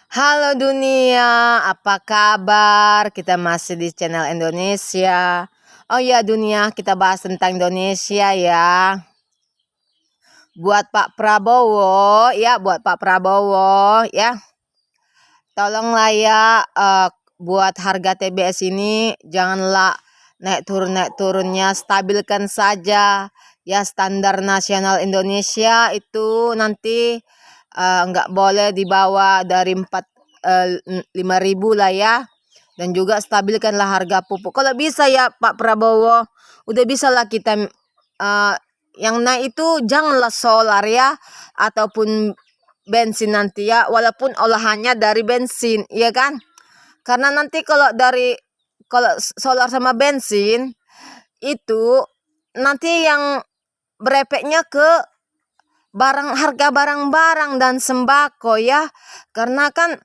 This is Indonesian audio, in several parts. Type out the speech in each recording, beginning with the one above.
Halo dunia, apa kabar? Kita masih di channel Indonesia. Oh ya dunia, kita bahas tentang Indonesia ya. Buat Pak Prabowo ya. Tolonglah ya, buat harga TBS ini janganlah naik turunnya, stabilkan saja ya. Standar nasional Indonesia itu nanti nggak boleh dibawa dari 5.000 lah ya. Dan juga stabilkanlah harga pupuk kalau bisa ya Pak Prabowo. Udah bisa lah kita yang naik itu janganlah solar ya, ataupun bensin nanti ya, walaupun olahannya dari bensin ya kan. Karena nanti kalau solar sama bensin itu nanti yang berefeknya ke harga barang-barang dan sembako ya. Karena kan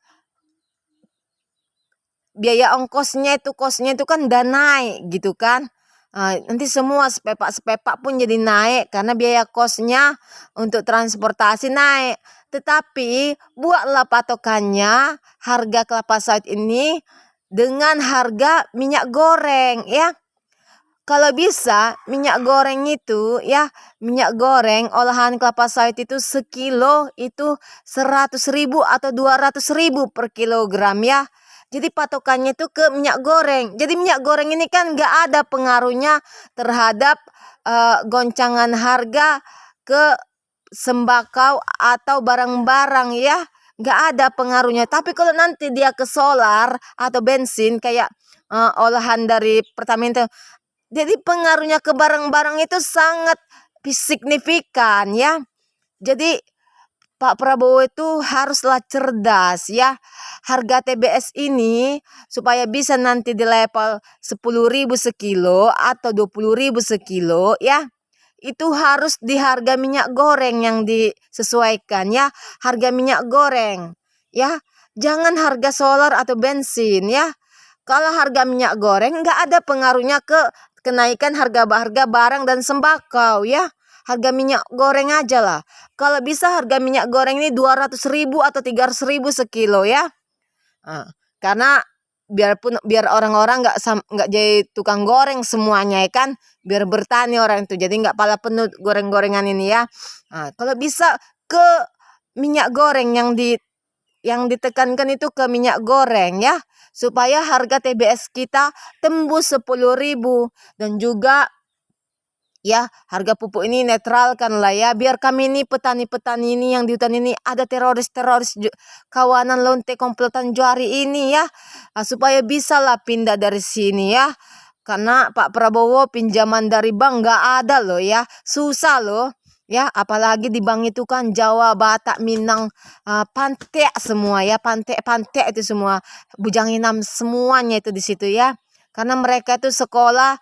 biaya kosnya itu kan udah naik gitu kan. Nanti semua sepepak pun jadi naik karena biaya kosnya untuk transportasi naik. Tetapi buatlah patokannya harga kelapa sawit ini dengan harga minyak goreng ya. Kalau bisa minyak goreng itu ya, minyak goreng olahan kelapa sawit itu sekilo itu 100.000 atau 200.000 per kilogram ya. Jadi patokannya itu ke minyak goreng. Jadi minyak goreng ini kan nggak ada pengaruhnya terhadap goncangan harga ke sembako atau barang-barang ya. Nggak ada pengaruhnya. Tapi kalau nanti dia ke solar atau bensin kayak olahan dari Pertamina, jadi pengaruhnya ke barang-barang itu sangat signifikan ya. Jadi Pak Prabowo itu haruslah cerdas ya. Harga TBS ini supaya bisa nanti di level 10.000 sekilo atau 20.000 sekilo ya. Itu harus di harga minyak goreng yang disesuaikan ya. Harga minyak goreng ya. Jangan harga solar atau bensin ya. Kalau harga minyak goreng nggak ada pengaruhnya ke kenaikan harga barang dan sembako ya. Harga minyak goreng aja lah. Kalau bisa harga minyak goreng ini 200.000 atau 300.000 sekilo ya. Karena biar orang-orang nggak jadi tukang goreng semuanya ya kan. Biar bertani orang itu, jadi nggak pala penuh goreng-gorengan ini ya. Kalau bisa ke minyak goreng yang ditekankan itu ke minyak goreng ya, supaya harga TBS kita tembus 10.000. Dan juga ya harga pupuk ini netralkan lah ya, biar kami ini petani-petani ini yang di hutan ini ada teroris kawanan lonte komplotan Johari ini ya, supaya bisa lah pindah dari sini ya. Karena Pak Prabowo pinjaman dari bank nggak ada loh ya, susah loh ya. Apalagi di bank itu kan Jawa, Batak, Minang, Pantek semua ya, Pantek itu semua, Bujang Inam semuanya itu di situ ya. Karena mereka itu sekolah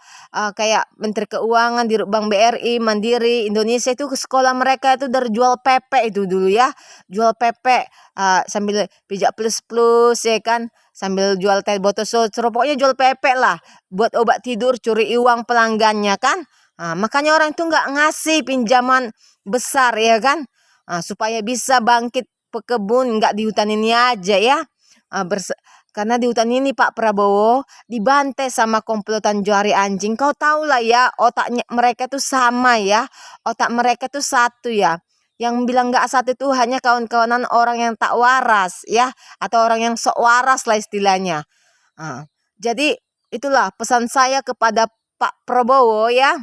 kayak Menteri Keuangan di Bank BRI, Mandiri, Indonesia itu ke sekolah mereka itu dari jual PP itu dulu ya. Jual PP sambil pijak plus ya kan. Sambil jual teh botol socro, pokoknya jual PP lah. Buat obat tidur, curi uang pelanggannya kan. Makanya orang itu nggak ngasih pinjaman besar ya kan. Supaya bisa bangkit pekebun, nggak di hutan ini aja ya. Karena di hutan ini Pak Prabowo dibantai sama komplotan Johari anjing. Kau tahu lah ya, otaknya mereka tuh sama ya. Otak mereka tuh satu ya. Yang bilang nggak satu itu hanya kawan-kawanan orang yang tak waras ya, atau orang yang sok waras lah istilahnya. Jadi itulah pesan saya kepada Pak Prabowo ya.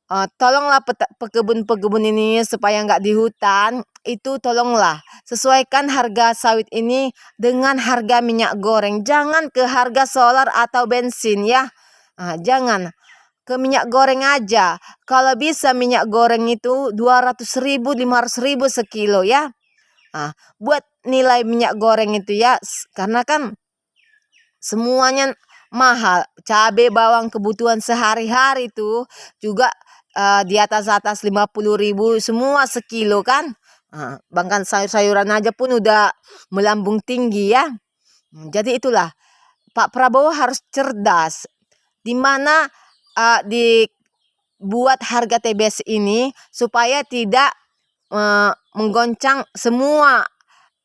Tolonglah pekebun-pekebun ini supaya nggak di hutan, itu tolonglah sesuaikan harga sawit ini dengan harga minyak goreng. Jangan ke harga solar atau bensin ya. Jangan ke minyak goreng aja. Kalau bisa minyak goreng itu 200.000, 500.000 sekilo ya. Buat nilai minyak goreng itu ya, karena kan semuanya mahal. Cabai, bawang, kebutuhan sehari-hari itu juga di atas 50.000 semua sekilo kan. Bahkan sayur-sayuran aja pun udah melambung tinggi ya. Jadi itulah Pak Prabowo harus cerdas. Di mana dibuat harga TBS ini supaya tidak menggoncang semua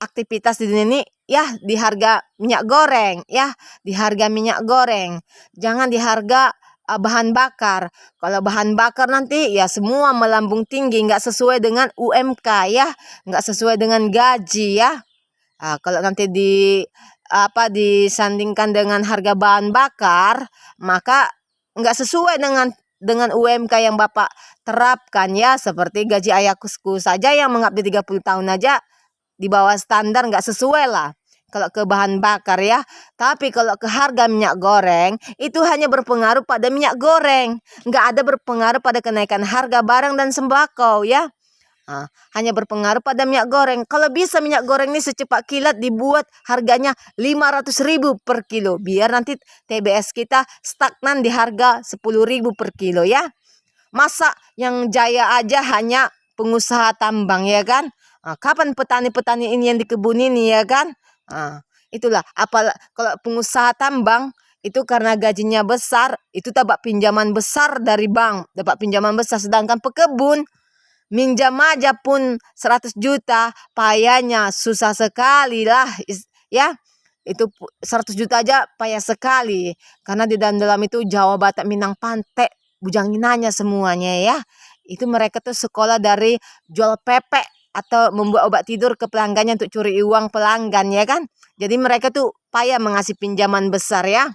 aktivitas di dunia ini ya di harga minyak goreng ya, di harga minyak goreng. Jangan di harga bahan bakar. Kalau bahan bakar nanti ya semua melambung tinggi, nggak sesuai dengan UMK ya, nggak sesuai dengan gaji ya. Kalau nanti disandingkan dengan harga bahan bakar, maka nggak sesuai dengan UMK yang Bapak terapkan ya, seperti gaji ayahku saja yang mengabdi 30 tahun aja di bawah standar, nggak sesuai lah kalau ke bahan bakar ya. Tapi kalau ke harga minyak goreng, itu hanya berpengaruh pada minyak goreng, nggak ada berpengaruh pada kenaikan harga barang dan sembako ya. Hanya berpengaruh pada minyak goreng. Kalau bisa minyak goreng ini secepat kilat dibuat harganya 500.000 per kilo, biar nanti TBS kita stagnan di harga 10.000 per kilo ya. Masa yang jaya aja hanya pengusaha tambang ya kan? Kapan petani-petani ini yang di kebun ini ya kan? Itulah kalau pengusaha tambang itu karena gajinya besar, itu dapat pinjaman besar dari bank, dapat pinjaman besar. Sedangkan pekebun minjam aja pun 100 juta, payahnya susah sekali lah ya. Itu 100 juta aja payah sekali, karena di dalam itu Jawa, Batak, Minang, Pantai, Bujanginanya semuanya ya. Itu mereka tuh sekolah dari jual pepek atau membuat obat tidur ke pelanggannya untuk curi uang pelanggan ya kan. Jadi mereka tuh payah mengasih pinjaman besar ya.